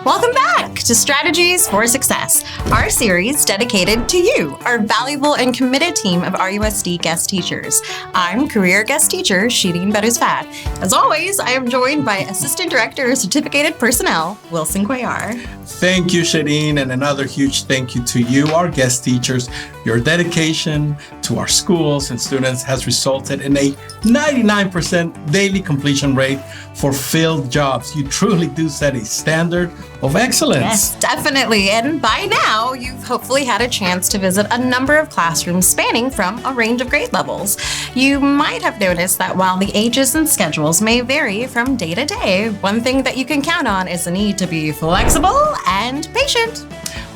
Welcome back to Strategies for Success, our series dedicated to you, our valuable and committed team of RUSD guest teachers. I'm career guest teacher Shirin Behrouzfard. As always, I am joined by Assistant Director of Certificated Personnel, Wilson Cuellar. Thank you, Shirin, and another huge thank you to you, our guest teachers. Your dedication to our schools and students has resulted in a 99% daily completion rate for filled jobs. You truly do set a standard of excellence. Yes, definitely. And by now, you've hopefully had a chance to visit a number of classrooms spanning from a range of grade levels. You might have noticed that while the ages and schedules may vary from day to day, one thing that you can count on is the need to be flexible and patient.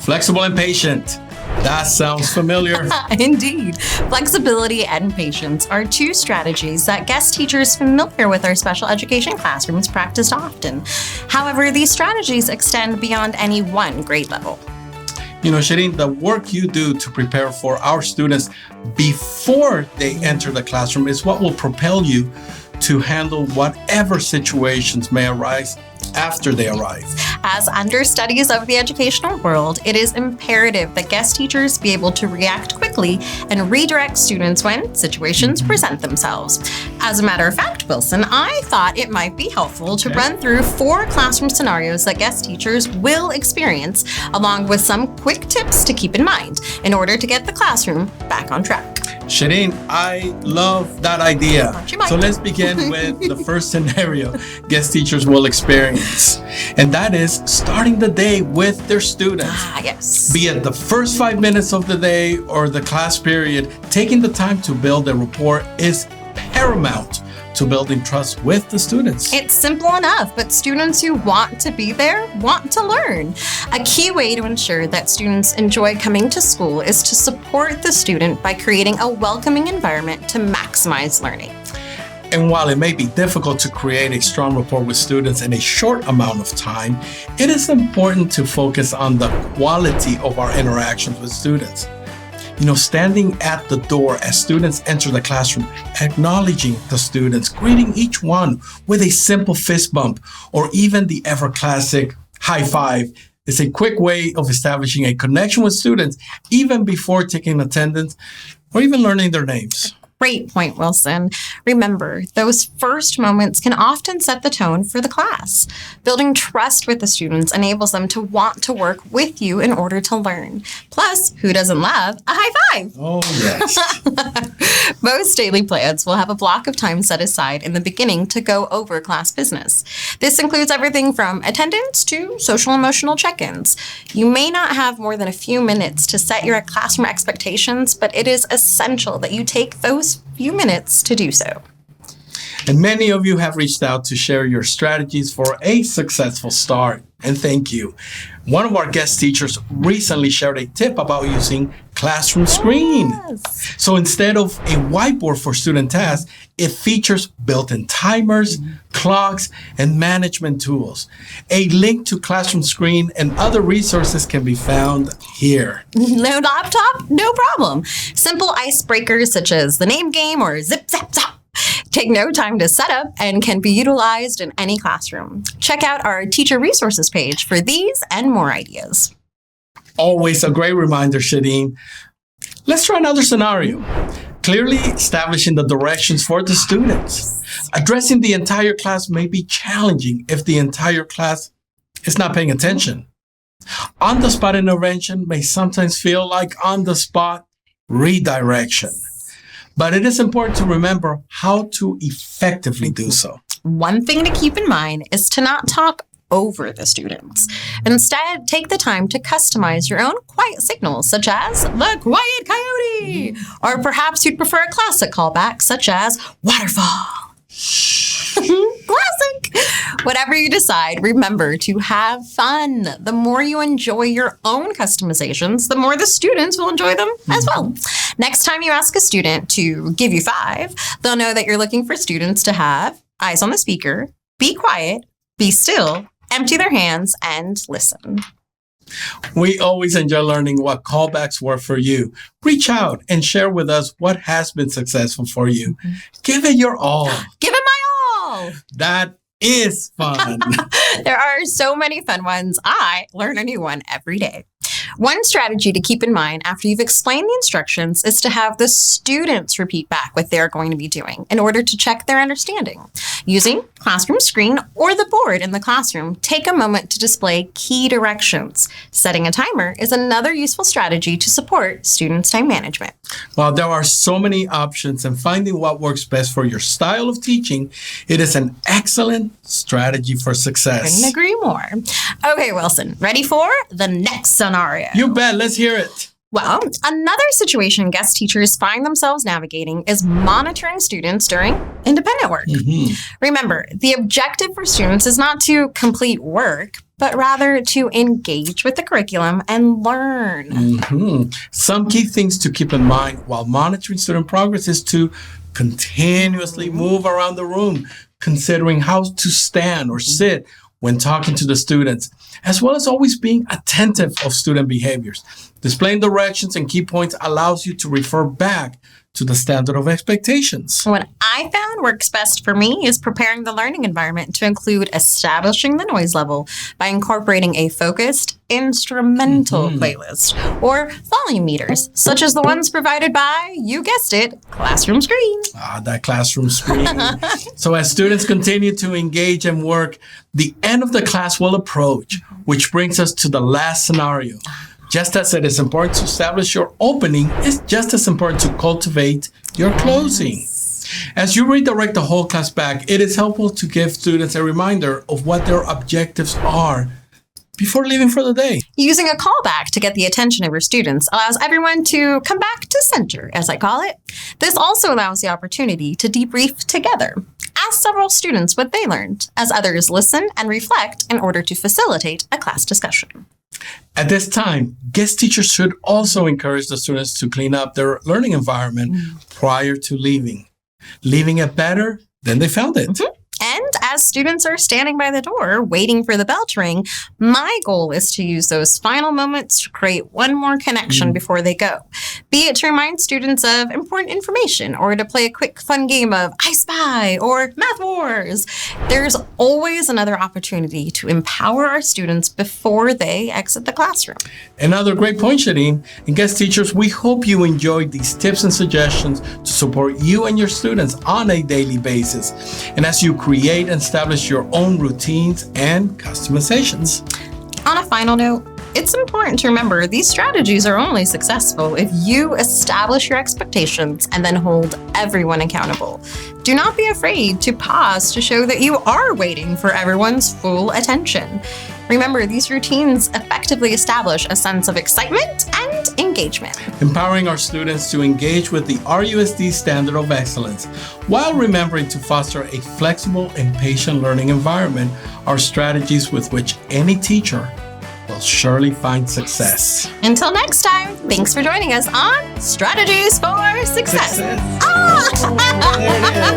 Flexible and patient. That sounds familiar. Indeed. Flexibility and patience are two strategies that guest teachers familiar with our special education classrooms practice often. However, these strategies extend beyond any one grade level. You know, Shirin, the work you do to prepare for our students before they enter the classroom is what will propel you to handle whatever situations may arise after they arrive. As understudies of the educational world, it is imperative that guest teachers be able to react quickly and redirect students when situations present themselves. As a matter of fact, Wilson, I thought it might be helpful to run through 4 classroom scenarios that guest teachers will experience, along with some quick tips to keep in mind in order to get the classroom back on track. Shirin, I love that idea. So let's begin with the first scenario guest teachers will experience. And that is starting the day with their students. Yes. Be it the first 5 minutes of the day or the class period, taking the time to build a rapport is paramount to building trust with the students. It's simple enough, but students who want to be there want to learn. A key way to ensure that students enjoy coming to school is to support the student by creating a welcoming environment to maximize learning. And while it may be difficult to create a strong rapport with students in a short amount of time, it is important to focus on the quality of our interactions with students. You know, standing at the door as students enter the classroom, acknowledging the students, greeting each one with a simple fist bump, or even the ever classic high five is a quick way of establishing a connection with students, even before taking attendance or even learning their names. Great point, Wilson. Remember, those first moments can often set the tone for the class. Building trust with the students enables them to want to work with you in order to learn. Plus, who doesn't love a high five? Oh, yes. Most daily plans will have a block of time set aside in the beginning to go over class business. This includes everything from attendance to social emotional check-ins. You may not have more than a few minutes to set your classroom expectations, but it is essential that you take those few minutes to do so. And many of you have reached out to share your strategies for a successful start. And thank you. One of our guest teachers recently shared a tip about using Classroom Screen. Yes. So instead of a whiteboard for student tasks, it features built-in timers, clocks, and management tools. A link to Classroom Screen and other resources can be found here. No laptop? No problem. Simple icebreakers such as the name game or zip, zap, zap take no time to set up and can be utilized in any classroom. Check out our teacher resources page for these and more ideas. Always a great reminder, Shirin. Let's try another scenario. Clearly establishing the directions for the students. Addressing the entire class may be challenging if the entire class is not paying attention. On-the-spot intervention may sometimes feel like on-the-spot redirection. But it is important to remember how to effectively do so. One thing to keep in mind is to not talk over the students. Instead, take the time to customize your own quiet signals, such as the quiet coyote, or perhaps you'd prefer a classic callback, such as waterfall. Classic! Whatever you decide, remember to have fun. The more you enjoy your own customizations, the more the students will enjoy them as well. Next time you ask a student to give you 5, they'll know that you're looking for students to have eyes on the speaker, be quiet, be still, empty their hands, and listen. We always enjoy learning what callbacks were for you. Reach out and share with us what has been successful for you. Give it your all. Give it my all. That is fun. There are so many fun ones. I learn a new one every day. One strategy to keep in mind after you've explained the instructions is to have the students repeat back what they're going to be doing in order to check their understanding. Using classroom screen or the board in the classroom, take a moment to display key directions. Setting a timer is another useful strategy to support students' time management. While there are so many options and finding what works best for your style of teaching, it is an excellent strategy for success. Couldn't agree more. Okay, Wilson, ready for the next scenario? You bet. Let's hear it. Well, another situation guest teachers find themselves navigating is monitoring students during independent work. Remember, the objective for students is not to complete work, but rather to engage with the curriculum and learn. Some key things to keep in mind while monitoring student progress is to continuously move around the room, considering how to stand or sit when talking to the students, as well as always being attentive of student behaviors. Displaying directions and key points allows you to refer back to the standard of expectations. What I found works best for me is preparing the learning environment to include establishing the noise level by incorporating a focused instrumental playlist or volume meters, such as the ones provided by, you guessed it, Classroom Screen. That classroom screen. So as students continue to engage and work, the end of the class will approach, which brings us to the last scenario. Just as it is important to establish your opening, it's just as important to cultivate your closing. As you redirect the whole class back, it is helpful to give students a reminder of what their objectives are before leaving for the day. Using a callback to get the attention of your students allows everyone to come back to center, as I call it. This also allows the opportunity to debrief together. Ask several students what they learned, as others listen and reflect in order to facilitate a class discussion. At this time, guest teachers should also encourage the students to clean up their learning environment prior to leaving it better than they found it. And as students are standing by the door waiting for the bell to ring, my goal is to use those final moments to create one more connection before they go. Be it to remind students of important information or to play a quick fun game of I Spy or Math Wars. There's always another opportunity to empower our students before they exit the classroom. Another great point, Shirin. And guest teachers, we hope you enjoyed these tips and suggestions to support you and your students on a daily basis. And as you create and establish your own routines and customizations. On a final note, it's important to remember these strategies are only successful if you establish your expectations and then hold everyone accountable. Do not be afraid to pause to show that you are waiting for everyone's full attention. Remember, these routines effectively establish a sense of excitement and engagement. Empowering our students to engage with the RUSD standard of excellence while remembering to foster a flexible and patient learning environment are strategies with which any teacher will surely find success. Until next time, thanks for joining us on Strategies for Success. There it is.